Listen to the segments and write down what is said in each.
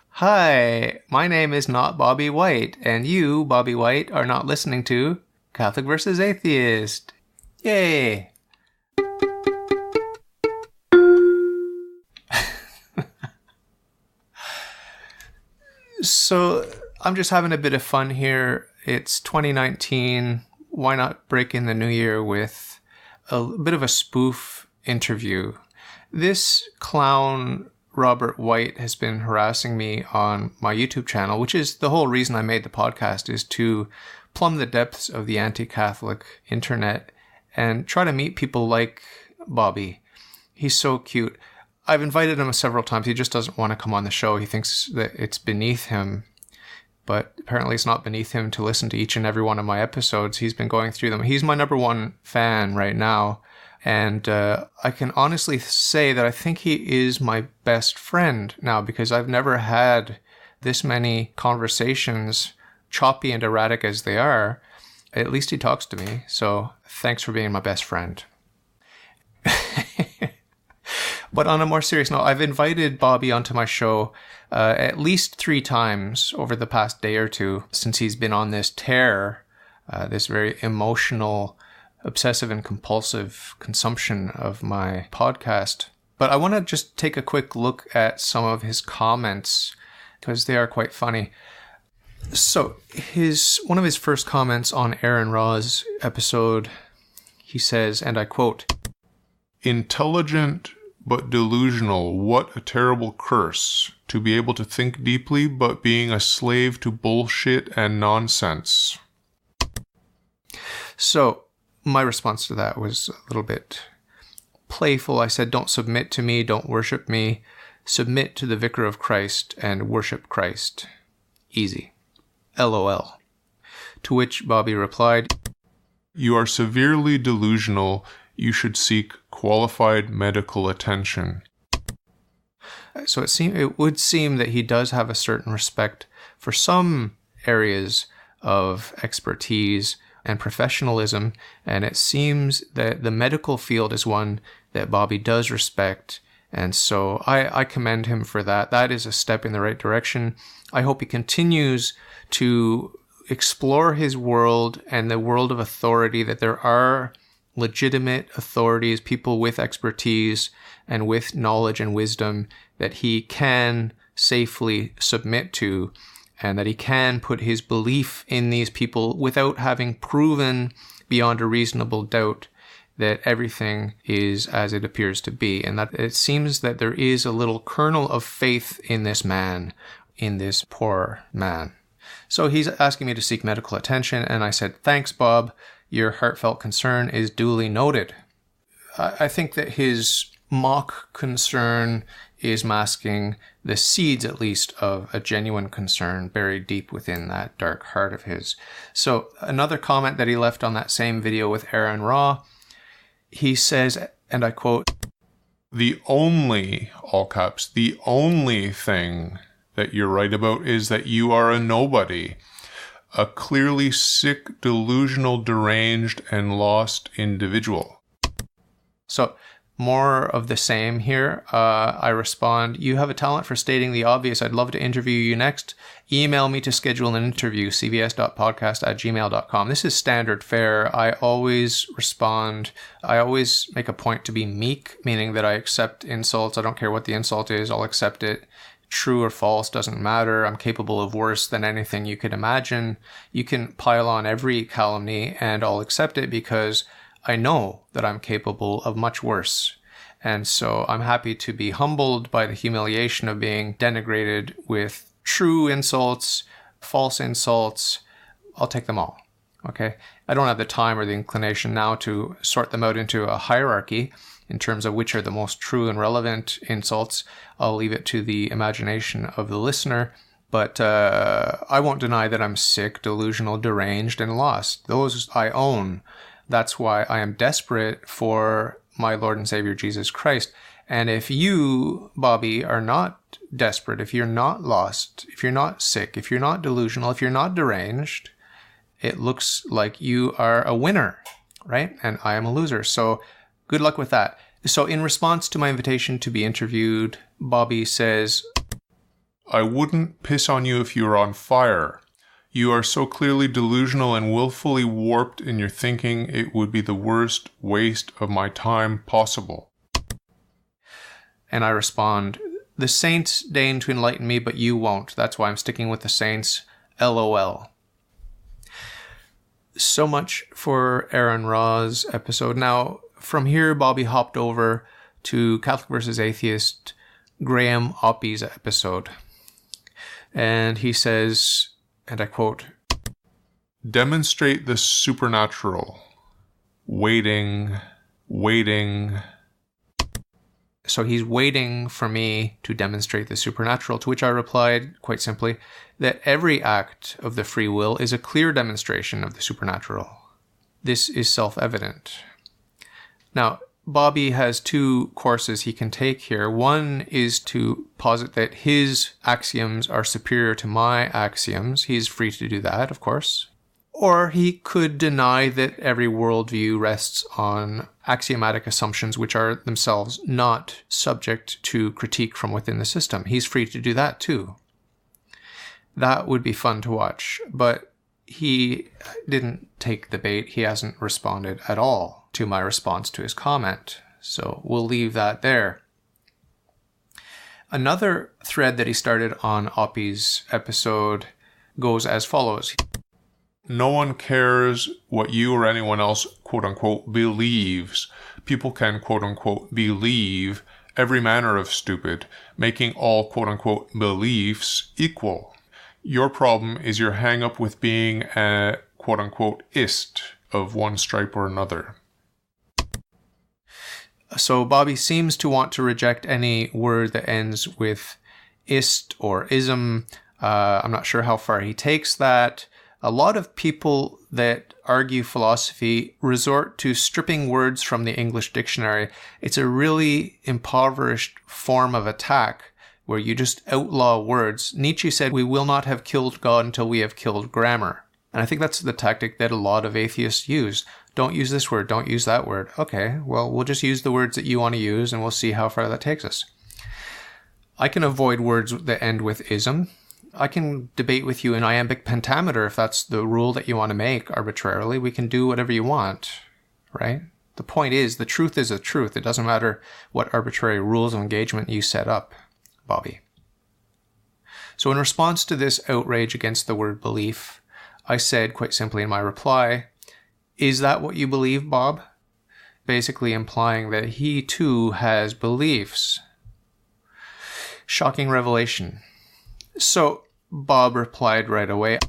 Hi, my name is not Bobby White, and you, Bobby White, are not listening to Catholic versus Atheist. Yay! So, I'm just having a bit of fun here. It's 2019. Why not break in the new year with a bit of a spoof interview? This clown, Robert White, has been harassing me on my YouTube channel, which is the whole reason I made the podcast, is to plumb the depths of the anti-Catholic internet and try to meet people like Bobby. He's so cute. I've invited him several times. He just doesn't want to come on the show. He thinks that it's beneath him. But apparently it's not beneath him to listen to each and every one of my episodes. He's been going through them. He's my number one fan right now. And I can honestly say that I think he is my best friend now, because I've never had this many conversations, choppy and erratic as they are. At least he talks to me. So thanks for being my best friend. But on a more serious note, I've invited Bobby onto my show at least 3 times over the past day or two since he's been on this tear, this very emotional, obsessive and compulsive consumption of my podcast. But I want to just take a quick look at some of his comments because they are quite funny. So one of his first comments on Aaron Ra's episode, he says, and I quote, "Intelligent but delusional, what a terrible curse, to be able to think deeply but being a slave to bullshit and nonsense." So my response to that was a little bit playful. I said, don't submit to me, don't worship me. Submit to the Vicar of Christ and worship Christ. Easy. LOL. To which Bobby replied, "You are severely delusional. You should seek qualified medical attention." So it would seem that he does have a certain respect for some areas of expertise and professionalism, and it seems that the medical field is one that Bobby does respect, and so I commend him for that. That is a step in the right direction. I hope he continues to explore his world and the world of authority, that there are legitimate authorities, people with expertise and with knowledge and wisdom that he can safely submit to, and that he can put his belief in these people without having proven beyond a reasonable doubt that everything is as it appears to be. And that it seems that there is a little kernel of faith in this man, in this poor man. So he's asking me to seek medical attention, and I said, "Thanks, Bob. Your heartfelt concern is duly noted." I think that his mock concern is masking the seeds, at least, of a genuine concern buried deep within that dark heart of his. So another comment that he left on that same video with Aaron Ra, he says, and I quote, "The only," all caps, "the only thing that you're right about is that you are a nobody. A clearly sick, delusional, deranged, and lost individual." So, more of the same here. I respond, "You have a talent for stating the obvious. I'd love to interview you next. Email me to schedule an interview, cvs.podcast@gmail.com. This is standard fare. I always respond. I always make a point to be meek, meaning that I accept insults. I don't care what the insult is. I'll accept it. True or false, doesn't matter. I'm capable of worse than anything you could imagine. You can pile on every calumny and I'll accept it because I know that I'm capable of much worse. And so I'm happy to be humbled by the humiliation of being denigrated with true insults, false insults. I'll take them all. Okay? I don't have the time or the inclination now to sort them out into a hierarchy in terms of which are the most true and relevant insults. I'll leave it to the imagination of the listener. But I won't deny that I'm sick, delusional, deranged, and lost. Those I own. That's why I am desperate for my Lord and Savior Jesus Christ. And if you, Bobby, are not desperate, if you're not lost, if you're not sick, if you're not delusional, if you're not deranged, it looks like you are a winner, right? And I am a loser. So good luck with that. So in response to my invitation to be interviewed, Bobby says, I wouldn't piss on you if you were on fire. You are so clearly delusional and willfully warped in your thinking, it would be the worst waste of my time possible. And I respond, the saints deign to enlighten me, but you won't. That's why I'm sticking with the saints. LOL. So much for Aaron Ra's episode. Now, from here, Bobby hopped over to Catholic versus Atheist, Graham Oppie's episode. And he says, and I quote, demonstrate the supernatural. Waiting. So he's waiting for me to demonstrate the supernatural, to which I replied, quite simply, that every act of the free will is a clear demonstration of the supernatural. This is self-evident. Now, Bobby has two courses he can take here. One is to posit that his axioms are superior to my axioms. He's free to do that, of course. Or he could deny that every worldview rests on axiomatic assumptions which are themselves not subject to critique from within the system. He's free to do that too. That would be fun to watch, but he didn't take the bait. He hasn't responded at all to my response to his comment. So we'll leave that there. Another thread that he started on Oppie's episode goes as follows. No one cares what you or anyone else, quote-unquote, believes. People can, quote-unquote, believe every manner of stupid, making all, quote-unquote, beliefs equal. Your problem is your hang-up with being a, quote-unquote, ist of one stripe or another. So Bobby seems to want to reject any word that ends with ist or ism. I'm not sure how far he takes that. A lot of people that argue philosophy resort to stripping words from the English dictionary. It's a really impoverished form of attack where you just outlaw words. Nietzsche said, we will not have killed God until we have killed grammar. And I think that's the tactic that a lot of atheists use. Don't use this word, don't use that word. Okay, well, we'll just use the words that you want to use and we'll see how far that takes us. I can avoid words that end with ism. I can debate with you in iambic pentameter if that's the rule that you want to make arbitrarily. We can do whatever you want, right? The point is, the truth is the truth. It doesn't matter what arbitrary rules of engagement you set up, Bobby. So in response to this outrage against the word belief, I said quite simply in my reply, is that what you believe, Bob? Basically implying that he too has beliefs. Shocking revelation. So Bob replied right away,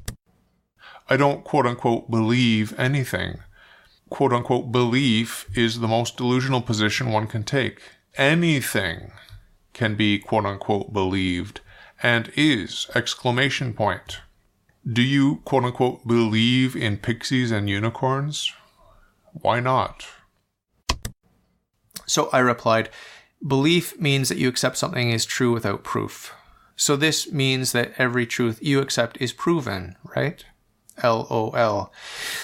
I don't, quote-unquote, believe anything. Quote-unquote, belief is the most delusional position one can take. Anything can be, quote-unquote, believed, and is, exclamation point. Do you, quote-unquote, believe in pixies and unicorns? Why not? So I replied, belief means that you accept something is true without proof. So this means that every truth you accept is proven, right? LOL.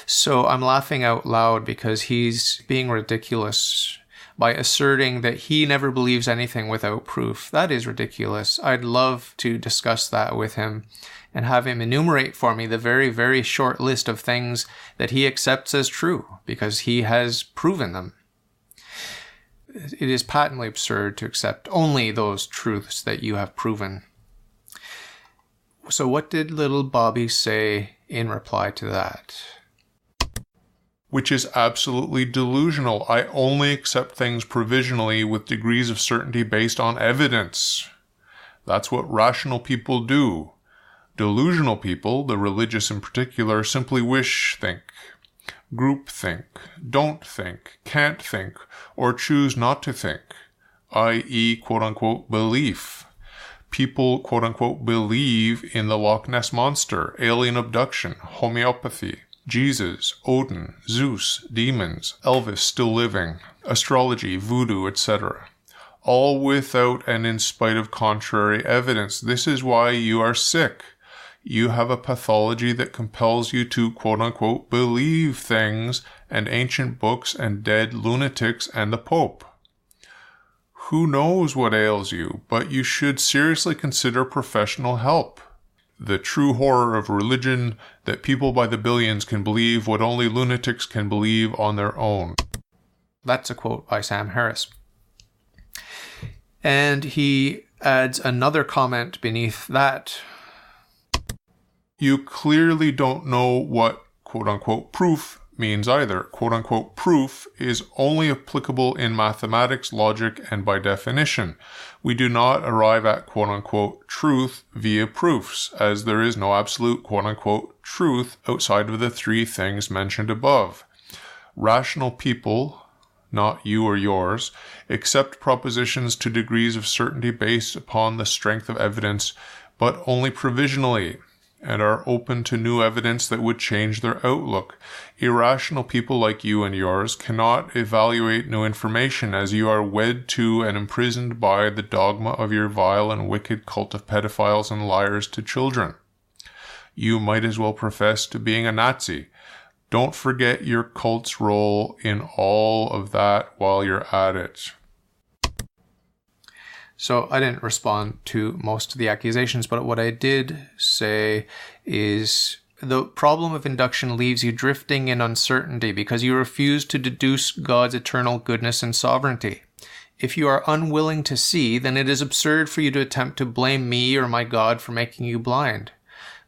So I'm laughing out loud because he's being ridiculous by asserting that he never believes anything without proof. That is ridiculous. I'd love to discuss that with him and have him enumerate for me the very, very short list of things that he accepts as true because he has proven them. It is patently absurd to accept only those truths that you have proven. So what did little Bobby say in reply to that? Which is absolutely delusional. I only accept things provisionally with degrees of certainty based on evidence. That's what rational people do. Delusional people, the religious in particular, simply think, group think, don't think, can't think, or choose not to think, i.e., quote-unquote, belief. People, quote-unquote, believe in the Loch Ness Monster, alien abduction, homeopathy, Jesus, Odin, Zeus, demons, Elvis still living, astrology, voodoo, etc. All without and in spite of contrary evidence. This is why you are sick. You have a pathology that compels you to, quote-unquote, believe things and ancient books and dead lunatics and the Pope. Who knows what ails you, but you should seriously consider professional help. The true horror of religion, that people by the billions can believe what only lunatics can believe on their own. That's a quote by Sam Harris. And he adds another comment beneath that. You clearly don't know what quote-unquote proof means either. Quote-unquote proof is only applicable in mathematics, logic, and by definition. We do not arrive at quote-unquote truth via proofs, as there is no absolute quote-unquote truth outside of the three things mentioned above. Rational people, not you or yours, accept propositions to degrees of certainty based upon the strength of evidence, but only provisionally, and are open to new evidence that would change their outlook. Irrational people like you and yours cannot evaluate new information, as you are wed to and imprisoned by the dogma of your vile and wicked cult of pedophiles and liars to children. You might as well profess to being a Nazi. Don't forget your cult's role in all of that while you're at it. So I didn't respond to most of the accusations, but what I did say is the problem of induction leaves you drifting in uncertainty because you refuse to deduce God's eternal goodness and sovereignty. If you are unwilling to see, then it is absurd for you to attempt to blame me or my God for making you blind.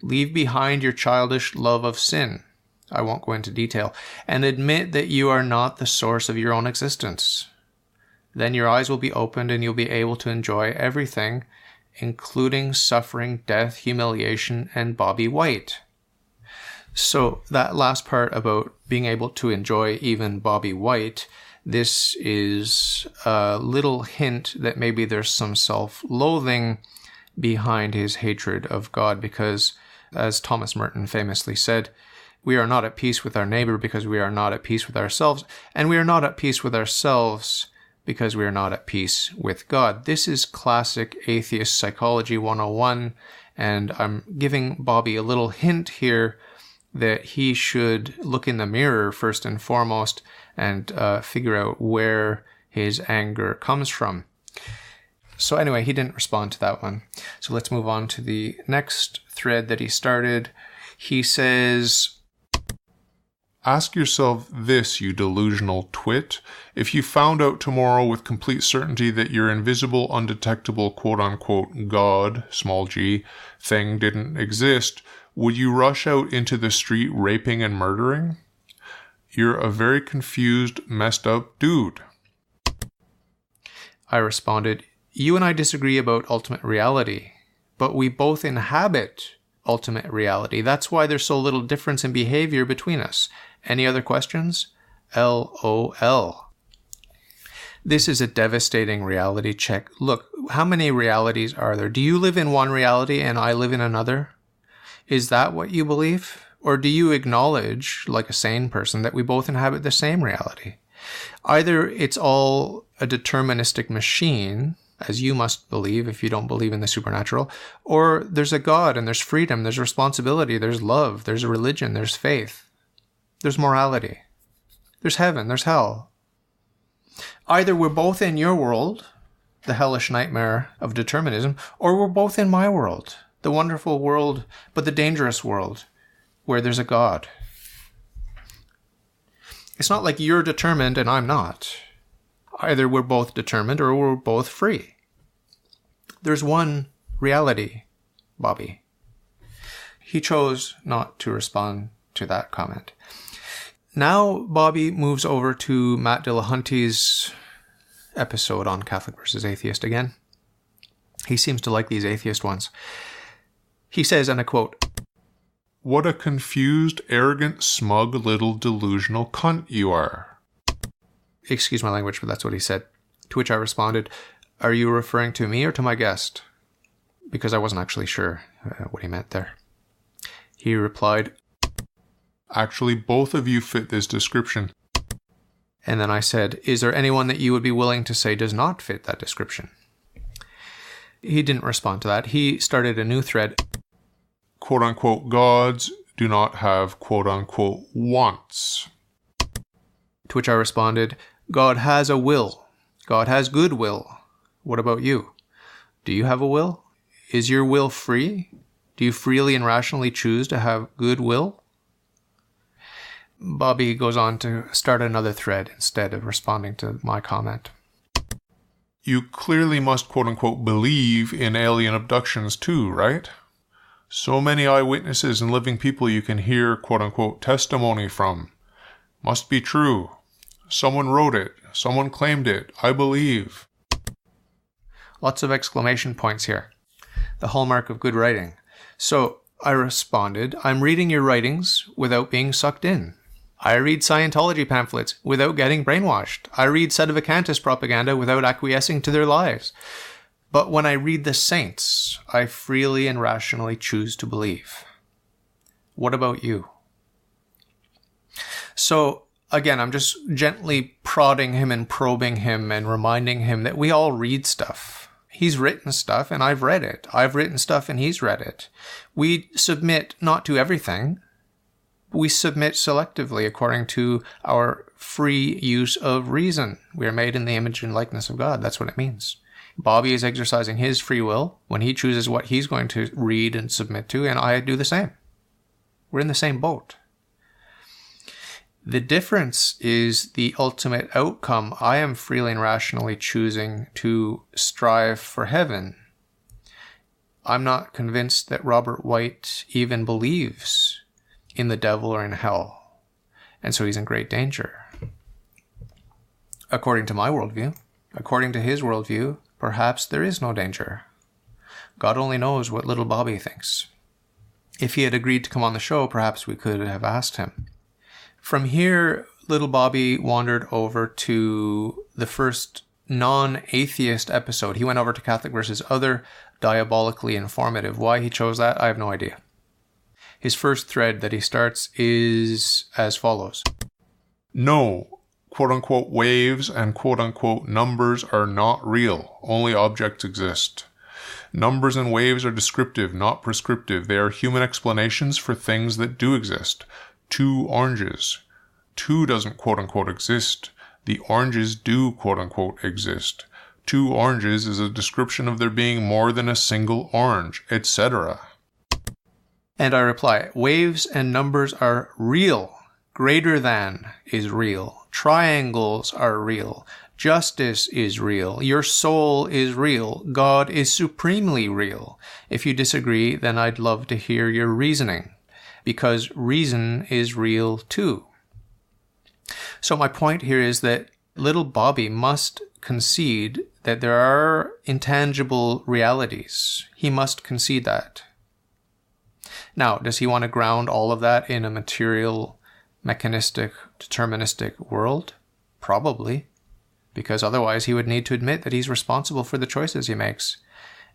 Leave behind your childish love of sin. I won't go into detail, and admit that you are not the source of your own existence. Then your eyes will be opened and you'll be able to enjoy everything, including suffering, death, humiliation, and Bobby White. So that last part about being able to enjoy even Bobby White, this is a little hint that maybe there's some self-loathing behind his hatred of God, because, as Thomas Merton famously said, we are not at peace with our neighbor because we are not at peace with ourselves, and we are not at peace with ourselves because we are not at peace with God. This is classic Atheist Psychology 101, and I'm giving Bobby a little hint here that he should look in the mirror first and foremost and figure out where his anger comes from. So anyway, he didn't respond to that one. So let's move on to the next thread that he started. He says, ask yourself this, you delusional twit. If you found out tomorrow with complete certainty that your invisible, undetectable, quote-unquote God, small g, thing didn't exist, would you rush out into the street raping and murdering? You're a very confused, messed up dude. I responded, you and I disagree about ultimate reality, but we both inhabit ultimate reality. That's why there's so little difference in behavior between us. Any other questions? LOL. This is a devastating reality check. Look, how many realities are there? Do you live in one reality and I live in another? Is that what you believe? Or do you acknowledge, like a sane person, that we both inhabit the same reality? Either it's all a deterministic machine, as you must believe if you don't believe in the supernatural, or there's a God and there's freedom, there's responsibility, there's love, there's a religion, there's faith, there's morality, there's heaven, there's hell. Either we're both in your world, the hellish nightmare of determinism, or we're both in my world, the wonderful world, but the dangerous world, where there's a God. It's not like you're determined and I'm not. Either we're both determined or we're both free. There's one reality, Bobby. He chose not to respond to that comment. Now Bobby moves over to Matt Dillahunty's episode on Catholic versus Atheist again. He seems to like these atheist ones. He says, and I quote, "What a confused, arrogant, smug, little delusional cunt you are." Excuse my language, but that's what he said. To which I responded, are you referring to me or to my guest? Because I wasn't actually sure what he meant there. He replied, actually, both of you fit this description. And then I said, is there anyone that you would be willing to say does not fit that description? He didn't respond to that. He started a new thread. Quote-unquote gods do not have quote-unquote wants. To which I responded, God has a will. God has goodwill. What about you? Do you have a will? Is your will free? Do you freely and rationally choose to have good will? Bobby goes on to start another thread instead of responding to my comment. You clearly must quote-unquote believe in alien abductions too, right? So many eyewitnesses and living people you can hear quote-unquote testimony from. Must be true. Someone wrote it. Someone claimed it. I believe. Lots of exclamation points here. The hallmark of good writing. So I responded, I'm reading your writings without being sucked in. I read Scientology pamphlets without getting brainwashed. I read sedevacantist propaganda without acquiescing to their lies. But when I read the saints, I freely and rationally choose to believe. What about you? So, again, I'm just gently prodding him and probing him and reminding him that we all read stuff. He's written stuff and I've read it. I've written stuff and he's read it. We submit not to everything. We submit selectively according to our free use of reason. We are made in the image and likeness of God. That's what it means. Bobby is exercising his free will when he chooses what he's going to read and submit to, and I do the same. We're in the same boat. The difference is the ultimate outcome. I am freely and rationally choosing to strive for heaven. I'm not convinced that Robert White even believes in the devil or in hell. And so he's in great danger. According to my worldview, according to his worldview, perhaps there is no danger. God only knows what little Bobby thinks. If he had agreed to come on the show, perhaps we could have asked him. From here, little Bobby wandered over to the first non-atheist episode. He went over to Catholic versus Other, diabolically informative. Why he chose that, I have no idea. His first thread that he starts is as follows. No, quote-unquote waves and quote-unquote numbers are not real. Only objects exist. Numbers and waves are descriptive, not prescriptive. They are human explanations for things that do exist. 2 oranges. 2 doesn't quote-unquote exist. The oranges do quote-unquote exist. 2 oranges is a description of there being more than a single orange, etc. And I reply, waves and numbers are real. Greater than is real. Triangles are real. Justice is real. Your soul is real. God is supremely real. If you disagree, then I'd love to hear your reasoning, because reason is real too. So my point here is that little Bobby must concede that there are intangible realities. He must concede that. Now, does he want to ground all of that in a material, mechanistic, deterministic world? Probably, because otherwise he would need to admit that he's responsible for the choices he makes.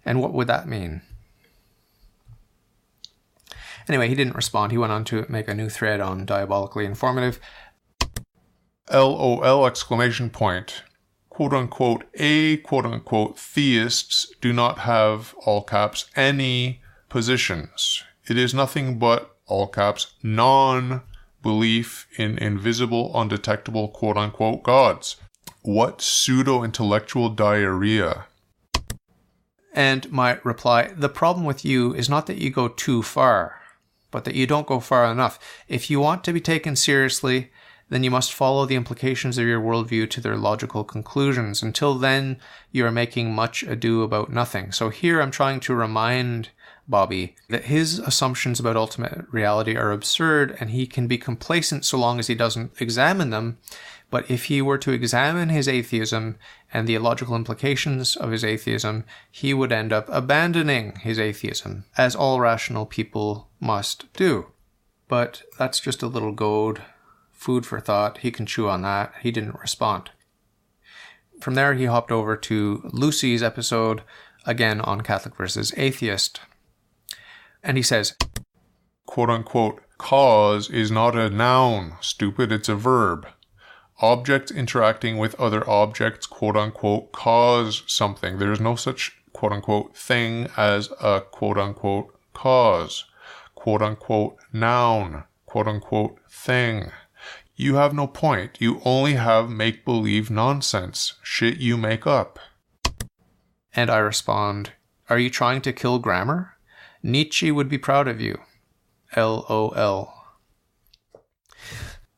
And what would that mean? Anyway, he didn't respond. He went on to make a new thread on diabolically informative. LOL exclamation point. Quote unquote, quote unquote, theists do not have, all caps, any positions. It is nothing but, all caps, non-belief in invisible, undetectable, quote unquote, gods. What pseudo-intellectual diarrhea. And my reply, the problem with you is not that you go too far, but that you don't go far enough. If you want to be taken seriously, then you must follow the implications of your worldview to their logical conclusions. Until then, you are making much ado about nothing. So here I'm trying to remind Bobby that his assumptions about ultimate reality are absurd, and he can be complacent so long as he doesn't examine them. But if he were to examine his atheism and the illogical implications of his atheism, he would end up abandoning his atheism, as all rational people must do. But that's just a little goad, food for thought. He can chew on that. He didn't respond. From there, he hopped over to Lucy's episode, again on Catholic versus Atheist. And he says, quote unquote, cause is not a noun, stupid, it's a verb. Objects interacting with other objects, quote unquote, cause something. There is no such, quote unquote, thing as a, quote unquote, cause. Quote unquote, noun, quote unquote, thing. You have no point. You only have make-believe nonsense. Shit you make up. And I respond, are you trying to kill grammar? Nietzsche would be proud of you. LOL.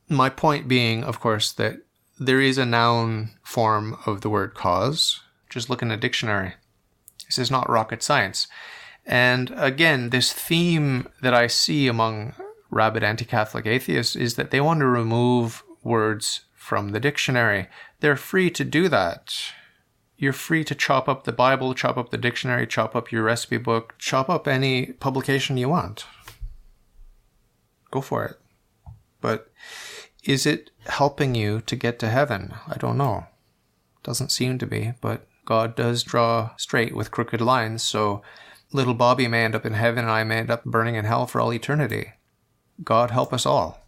My point being, of course, that there is a noun form of the word cause. Just look in a dictionary. This is not rocket science. And again, this theme that I see among rabid anti-Catholic atheists is that they want to remove words from the dictionary. They're free to do that. You're free to chop up the Bible, chop up the dictionary, chop up your recipe book, chop up any publication you want. Go for it. But is it helping you to get to heaven? I don't know. Doesn't seem to be, but God does draw straight with crooked lines, so little Bobby may end up in heaven and I may end up burning in hell for all eternity. God help us all.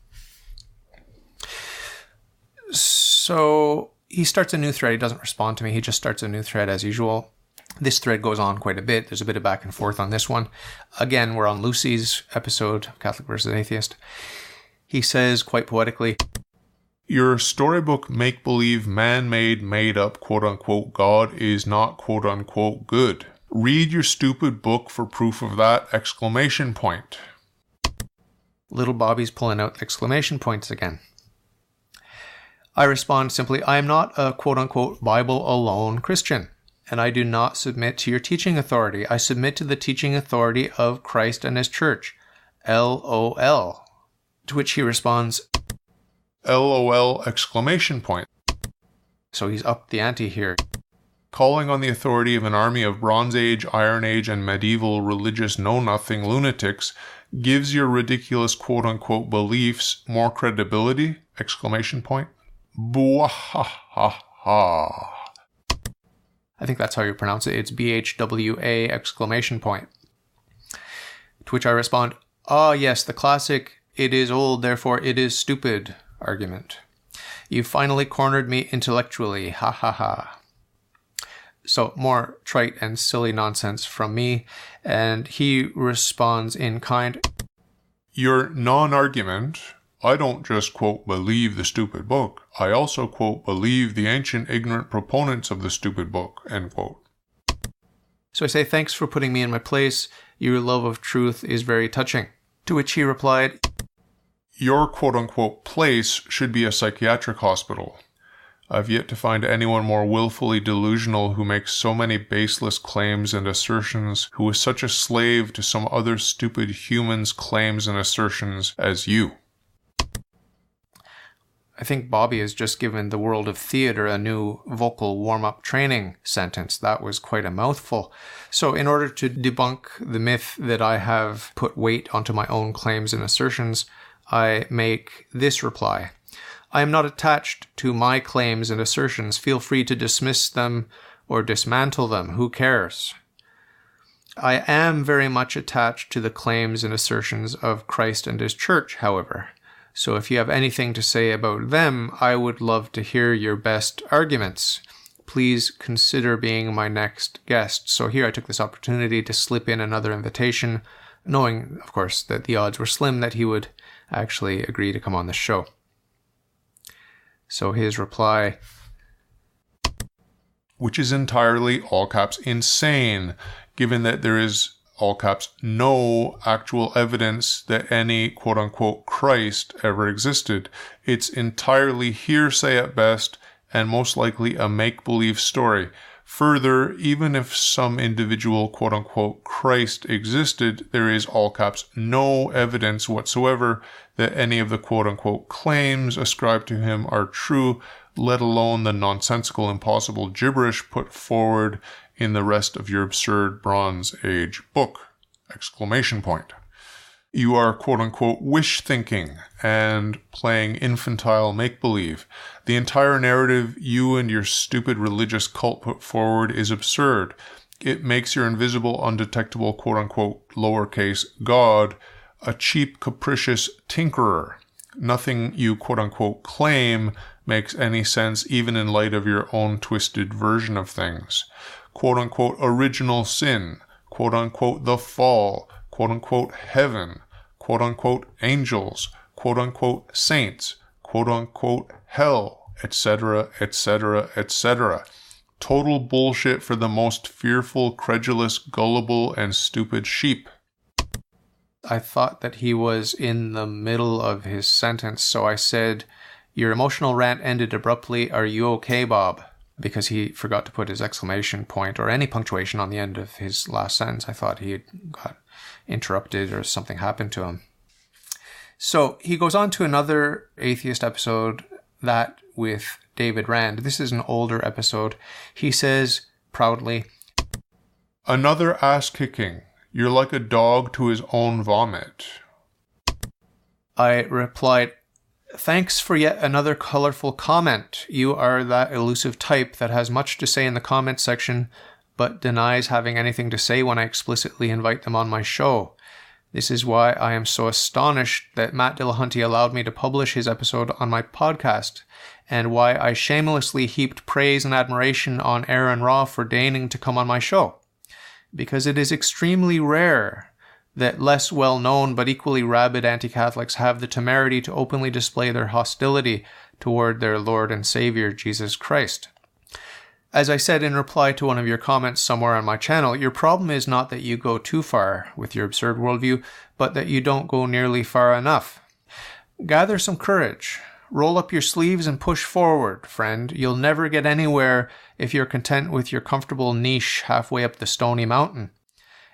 So he starts a new thread. He doesn't respond to me. He just starts a new thread as usual. This thread goes on quite a bit. There's a bit of back and forth on this one. Again, we're on Lucy's episode, Catholic versus Atheist. He says, quite poetically, your storybook make-believe, man-made, made-up, quote-unquote God is not quote-unquote good. Read your stupid book for proof of that! Exclamation point. Little Bobby's pulling out exclamation points again. I respond simply, I am not a quote-unquote Bible alone Christian, and I do not submit to your teaching authority. I submit to the teaching authority of Christ and his church. LOL. To which he responds, LOL! Exclamation point. So he's upped the ante here. Calling on the authority of an army of Bronze Age, Iron Age, and medieval religious know-nothing lunatics gives your ridiculous quote-unquote beliefs more credibility! Exclamation point. Bwahahaha. I think that's how you pronounce it. It's BHWA! Exclamation point. To which I respond, yes, the classic, it is old, therefore it is stupid argument. You finally cornered me intellectually. Ha ha ha. So more trite and silly nonsense from me, and he responds in kind. Your non-argument, I don't just, quote, believe the stupid book, I also, quote, believe the ancient ignorant proponents of the stupid book, end quote. So I say, thanks for putting me in my place. Your love of truth is very touching. To which he replied, your quote-unquote place should be a psychiatric hospital. I've yet to find anyone more willfully delusional who makes so many baseless claims and assertions, who is such a slave to some other stupid human's claims and assertions as you. I think Bobby has just given the world of theater a new vocal warm-up training sentence. That was quite a mouthful. So in order to debunk the myth that I have put weight onto my own claims and assertions, I make this reply. I am not attached to my claims and assertions. Feel free to dismiss them or dismantle them. Who cares? I am very much attached to the claims and assertions of Christ and his church, however. So if you have anything to say about them, I would love to hear your best arguments. Please consider being my next guest. So here I took this opportunity to slip in another invitation, knowing, of course, that the odds were slim that he would actually agree to come on the show. So his reply, which is entirely, all caps, insane, given that there is, all caps, no actual evidence that any quote-unquote Christ ever existed. It's entirely hearsay at best, and most likely a make-believe story. Further, even if some individual quote-unquote Christ existed, there is, all caps, no evidence whatsoever that any of the quote-unquote claims ascribed to him are true, let alone the nonsensical, impossible gibberish put forward in the rest of your absurd Bronze Age book! Exclamation point. You are quote-unquote wish-thinking and playing infantile make-believe. The entire narrative you and your stupid religious cult put forward is absurd. It makes your invisible, undetectable quote-unquote lowercase God a cheap, capricious tinkerer. Nothing you quote-unquote claim makes any sense even in light of your own twisted version of things. Quote-unquote original sin, quote-unquote the fall, quote-unquote heaven, quote-unquote angels, quote-unquote saints, quote-unquote hell, etc., etc., etc. Total bullshit for the most fearful, credulous, gullible, and stupid sheep. I thought that he was in the middle of his sentence, so I said, "Your emotional rant ended abruptly. Are you okay, Bob?" Because he forgot to put his exclamation point or any punctuation on the end of his last sentence. I thought he had got interrupted or something happened to him. So he goes on to another Atheist episode, that with David Rand. This is an older episode. He says proudly, "Another ass-kicking. You're like a dog to his own vomit." I replied, "Thanks for yet another colorful comment. You are that elusive type that has much to say in the comment section, but denies having anything to say when I explicitly invite them on my show. This is why I am so astonished that Matt Dillahunty allowed me to publish his episode on my podcast, and why I shamelessly heaped praise and admiration on Aaron Raw for deigning to come on my show. Because it is extremely rare that less well-known but equally rabid anti-Catholics have the temerity to openly display their hostility toward their Lord and Savior, Jesus Christ. As I said in reply to one of your comments somewhere on my channel, your problem is not that you go too far with your absurd worldview, but that you don't go nearly far enough. Gather some courage. Roll up your sleeves and push forward, friend. You'll never get anywhere if you're content with your comfortable niche halfway up the stony mountain.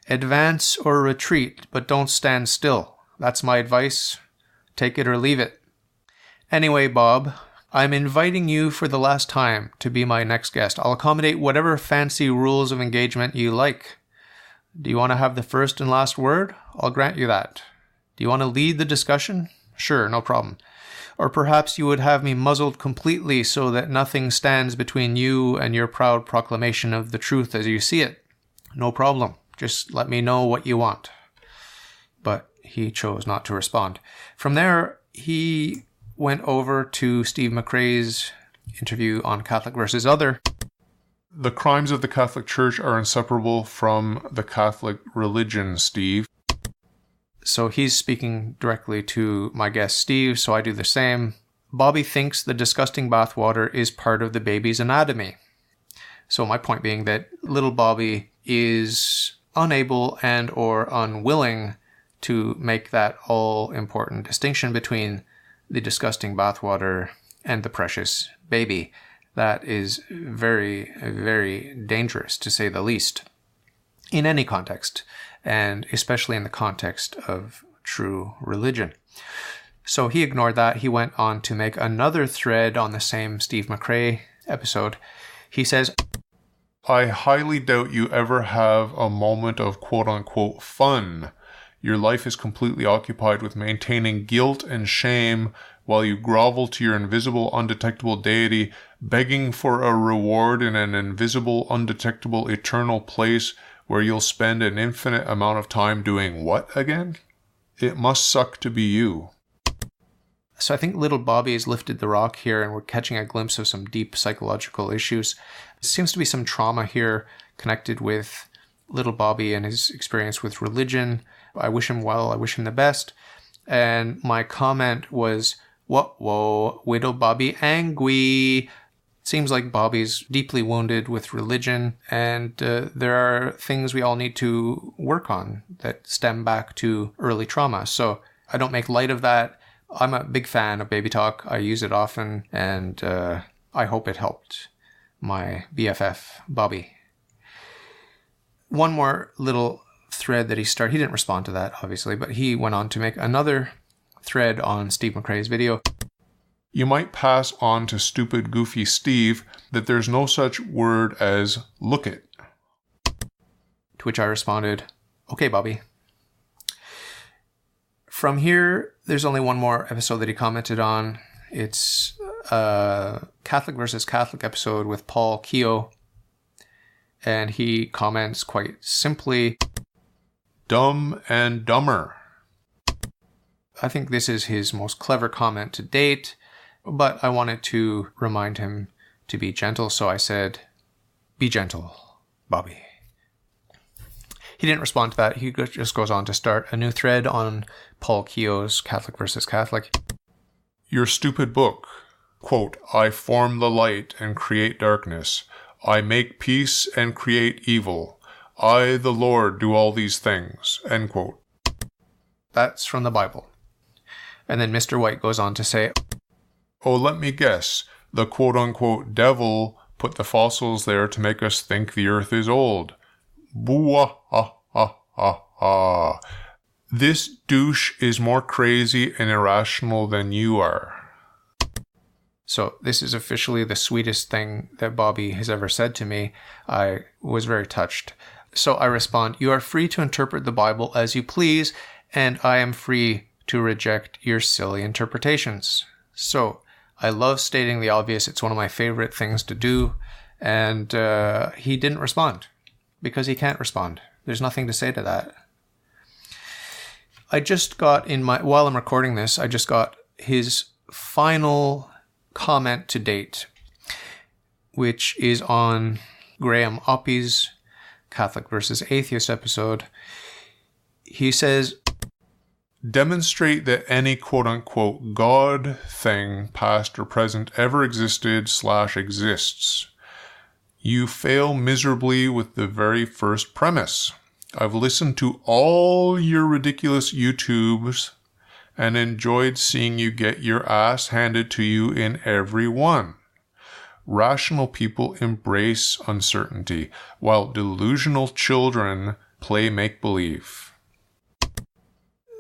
Advance or retreat, but don't stand still. That's my advice. Take it or leave it. Anyway, Bob, I'm inviting you for the last time to be my next guest. I'll accommodate whatever fancy rules of engagement you like. Do you want to have the first and last word? I'll grant you that. Do you want to lead the discussion? Sure, no problem. Or perhaps you would have me muzzled completely so that nothing stands between you and your proud proclamation of the truth as you see it. No problem. Just let me know what you want. But he chose not to respond. From there, he went over to Steve McRae's interview on Catholic versus Other. The crimes of the Catholic Church are inseparable from the Catholic religion, Steve. So he's speaking directly to my guest Steve, so I do the same. Bobby thinks the disgusting bathwater is part of the baby's anatomy. So my point being that little Bobby is unable and or unwilling to make that all-important distinction between the disgusting bathwater and the precious baby. That is very, very dangerous, to say the least, in any context, and especially in the context of true religion. So he ignored that. He went on to make another thread on the same Steve McRae episode. He says, "I highly doubt you ever have a moment of quote-unquote fun. Your life is completely occupied with maintaining guilt and shame while you grovel to your invisible, undetectable deity, begging for a reward in an invisible, undetectable, eternal place where you'll spend an infinite amount of time doing what again? It must suck to be you." So I think little Bobby has lifted the rock here, and we're catching a glimpse of some deep psychological issues. There seems to be some trauma here connected with little Bobby and his experience with religion. I wish him well. I wish him the best. And my comment was, whoa, widow Bobby angry. Seems like Bobby's deeply wounded with religion, and there are things we all need to work on that stem back to early trauma. So I don't make light of that. I'm a big fan of Baby Talk. I use it often, and I hope it helped my BFF, Bobby. One more little thread that he started. He didn't respond to that, obviously, but he went on to make another thread on Steve McRae's video. "You might pass on to stupid, goofy Steve that there's no such word as look it." To which I responded, "Okay, Bobby." From here, there's only one more episode that he commented on. It's a Catholic versus Catholic episode with Paul Keogh. And he comments quite simply, "Dumb and dumber." I think this is his most clever comment to date, but I wanted to remind him to be gentle, so I said, "Be gentle, Bobby." He didn't respond to that. He just goes on to start a new thread on Paul Keogh's Catholic versus Catholic. "Your stupid book, quote, I form the light and create darkness. I make peace and create evil. I, the Lord, do all these things. End quote. That's from the Bible. And then Mr. White goes on to say, oh, let me guess. The quote-unquote devil put the fossils there to make us think the earth is old. Boo-ah-ah-ah-ah-ah. This douche is more crazy and irrational than you are. So this is officially the sweetest thing that Bobby has ever said to me. I was very touched. So I respond, you are free to interpret the Bible as you please, and I am free to reject your silly interpretations. So I love stating the obvious. It's one of my favorite things to do. And he didn't respond because he can't respond. There's nothing to say to that. I just got while I'm recording this, I just got his final comment to date, which is on Graham Oppie's Catholic versus Atheist episode. He says, demonstrate that any quote-unquote God thing, past or present, ever existed/exists. You fail miserably with the very first premise. I've listened to all your ridiculous YouTubes and enjoyed seeing you get your ass handed to you in every one. Rational people embrace uncertainty, while delusional children play make-believe.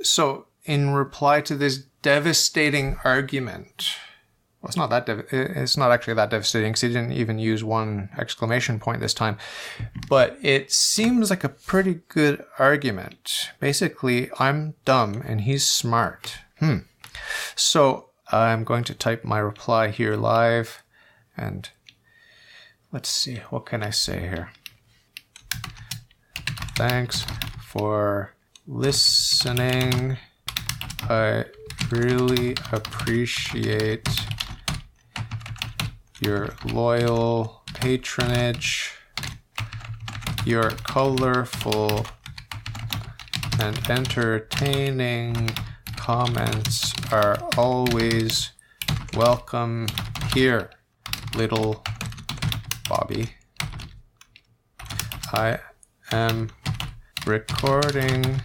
So, in reply to this devastating argument, well, it's not actually that devastating because he didn't even use one exclamation point this time, but it seems like a pretty good argument. Basically, I'm dumb and he's smart. So, I'm going to type my reply here live, and let's see, what can I say here? Thanks for listening. I really appreciate your loyal patronage. Your colorful and entertaining comments are always welcome here, little Bobby. I am recording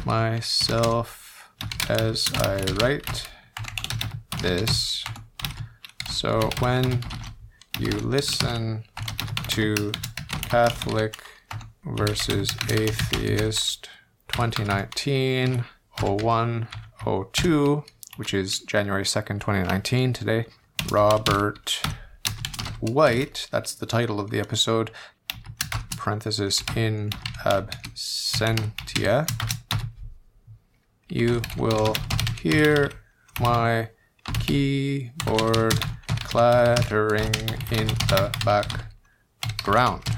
myself as I write this, so when you listen to Catholic versus Atheist 2019-01-02, which is January 2nd, 2019 today, Robert White, that's the title of the episode, parenthesis in absentia, you will hear my keyboard clattering in the background.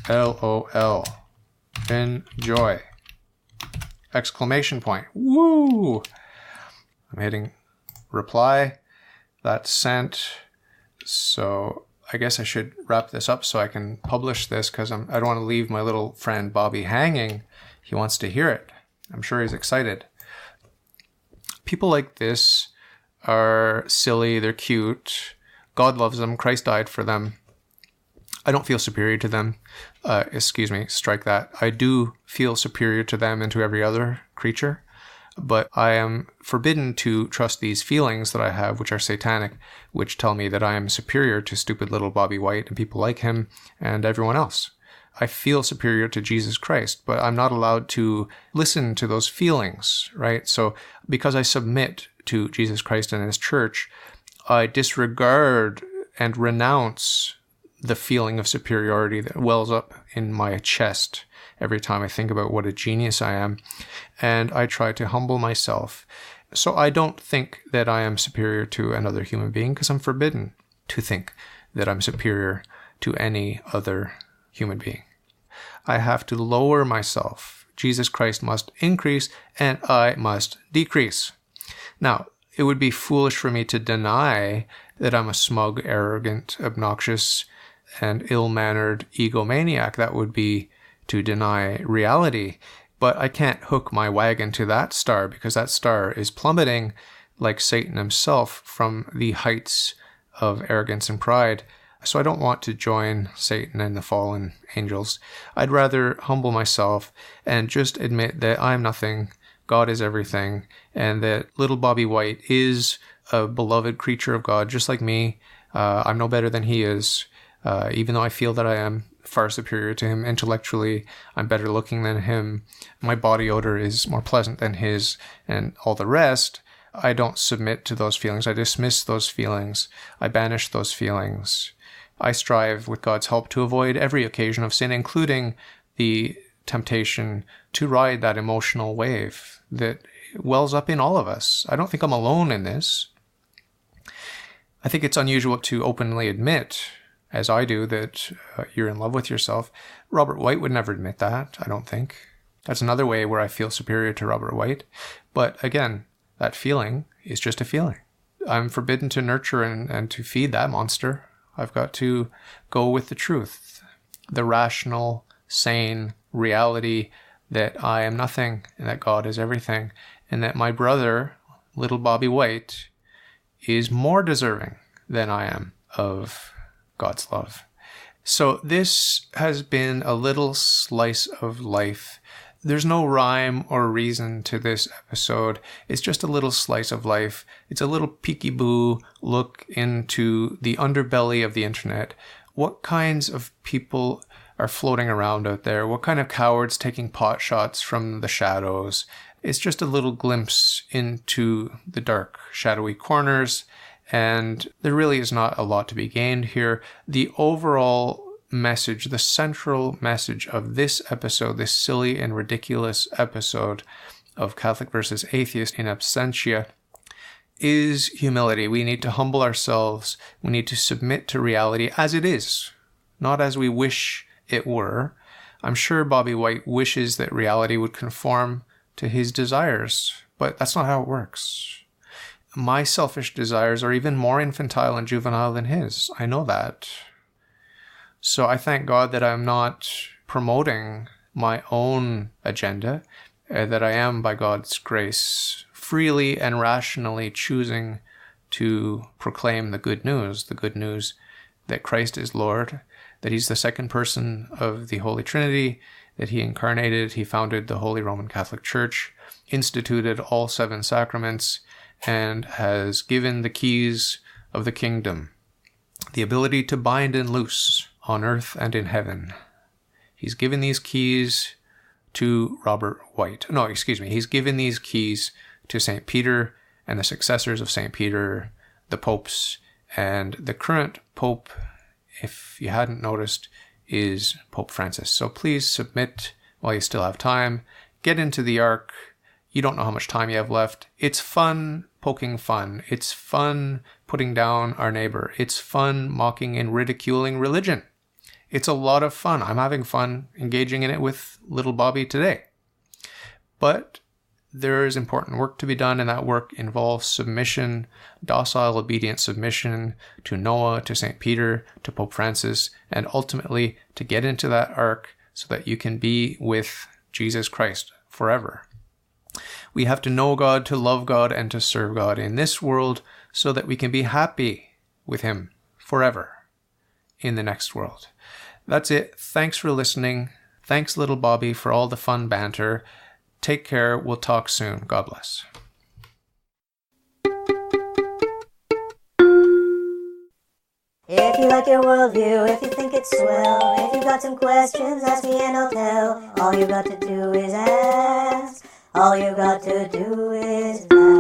LOL. Enjoy. Exclamation point. Woo! I'm hitting reply. That's sent. So I guess I should wrap this up so I can publish this because I don't want to leave my little friend Bobby hanging. He wants to hear it. I'm sure he's excited. People like this are silly, they're cute. God loves them, Christ died for them. I don't feel superior to them. Strike that. I do feel superior to them and to every other creature, but I am forbidden to trust these feelings that I have, which are satanic, which tell me that I am superior to stupid little Bobby White and people like him and everyone else. I feel superior to Jesus Christ, but I'm not allowed to listen to those feelings, right? So because I submit to Jesus Christ and his church, I disregard and renounce the feeling of superiority that wells up in my chest every time I think about what a genius I am. And I try to humble myself. So I don't think that I am superior to another human being because I'm forbidden to think that I'm superior to any other human being. I have to lower myself. Jesus Christ must increase and I must decrease. Now, it would be foolish for me to deny that I'm a smug, arrogant, obnoxious, and ill-mannered egomaniac. That would be to deny reality. But I can't hook my wagon to that star because that star is plummeting like Satan himself from the heights of arrogance and pride. So I don't want to join Satan and the fallen angels. I'd rather humble myself and just admit that I'm nothing, God is everything, and that little Bobby White is a beloved creature of God, just like me. I'm no better than he is, even though I feel that I am far superior to him intellectually. I'm better looking than him. My body odor is more pleasant than his, and all the rest. I don't submit to those feelings. I dismiss those feelings. I banish those feelings. I strive with God's help to avoid every occasion of sin, including the temptation to ride that emotional wave that wells up in all of us. I don't think I'm alone in this. I think it's unusual to openly admit, as I do, that you're in love with yourself. Robert White would never admit that, I don't think. That's another way where I feel superior to Robert White. But again, that feeling is just a feeling. I'm forbidden to nurture and to feed that monster. I've got to go with the truth, the rational, sane reality that I am nothing and that God is everything, and that my brother, little Bobby White, is more deserving than I am of God's love. So this has been a little slice of life. There's no rhyme or reason to this episode. It's just a little slice of life. It's a little peekaboo look into the underbelly of the internet. What kinds of people are floating around out there? What kind of cowards taking pot shots from the shadows? It's just a little glimpse into the dark, shadowy corners, and there really is not a lot to be gained here. The overall message, the central message of this episode, this silly and ridiculous episode of Catholic versus Atheist in absentia, is humility. We need to humble ourselves. We need to submit to reality as it is, not as we wish it were. I'm sure Bobby White wishes that reality would conform to his desires, but that's not how it works. My selfish desires are even more infantile and juvenile than his. I know that. So I thank God that I'm not promoting my own agenda, that I am, by God's grace, freely and rationally choosing to proclaim the good news that Christ is Lord, that he's the second person of the Holy Trinity, that he incarnated, he founded the Holy Roman Catholic Church, instituted all 7 sacraments, and has given the keys of the kingdom, the ability to bind and loose on earth and in heaven. He's given these keys to Robert White. No, excuse me. He's given these keys to St. Peter and the successors of St. Peter, the popes, and the current pope, if you hadn't noticed, is Pope Francis. So please submit while you still have time. Get into the ark. You don't know how much time you have left. It's fun poking fun. It's fun putting down our neighbor. It's fun mocking and ridiculing religion. It's a lot of fun. I'm having fun engaging in it with little Bobby today. But there is important work to be done, and that work involves submission, docile, obedient submission to Noah, to St. Peter, to Pope Francis, and ultimately to get into that ark so that you can be with Jesus Christ forever. We have to know God, to love God, and to serve God in this world so that we can be happy with him forever in the next world. That's it. Thanks for listening. Thanks, little Bobby, for all the fun banter. Take care. We'll talk soon. God bless. If you like your worldview, if you think it's swell, if you got some questions, ask me and I'll tell. All you got to do is ask. All you got to do is ask.